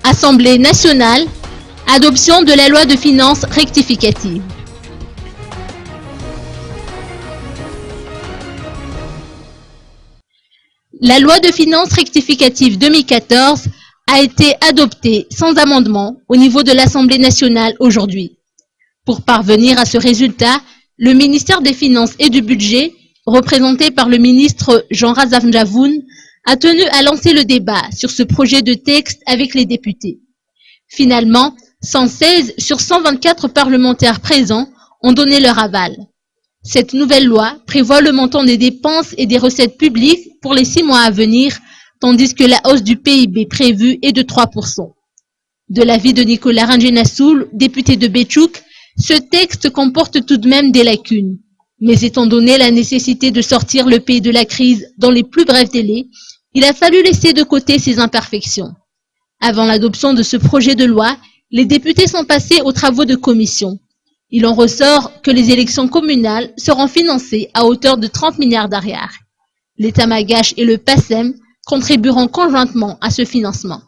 Assemblée nationale, adoption de la loi de finances rectificative. La loi de finances rectificative 2014 a été adoptée sans amendement au niveau de l'Assemblée nationale aujourd'hui. Pour parvenir à ce résultat, le ministère des Finances et du Budget, représenté par le ministre Jean Razafnjavoun, a tenu à lancer le débat sur ce projet de texte avec les députés. Finalement, 116 sur 124 parlementaires présents ont donné leur aval. Cette nouvelle loi prévoit le montant des dépenses et des recettes publiques pour les 6 mois à venir, tandis que la hausse du PIB prévue est de 3%. De l'avis de Nicolas Rangenassoul, député de Bétchouk, ce texte comporte tout de même des lacunes. Mais étant donné la nécessité de sortir le pays de la crise dans les plus brefs délais, il a fallu laisser de côté ces imperfections. Avant l'adoption de ce projet de loi, les députés sont passés aux travaux de commission. Il en ressort que les élections communales seront financées à hauteur de 30 milliards d'ariars. L'État malgache et le PACEM contribueront conjointement à ce financement.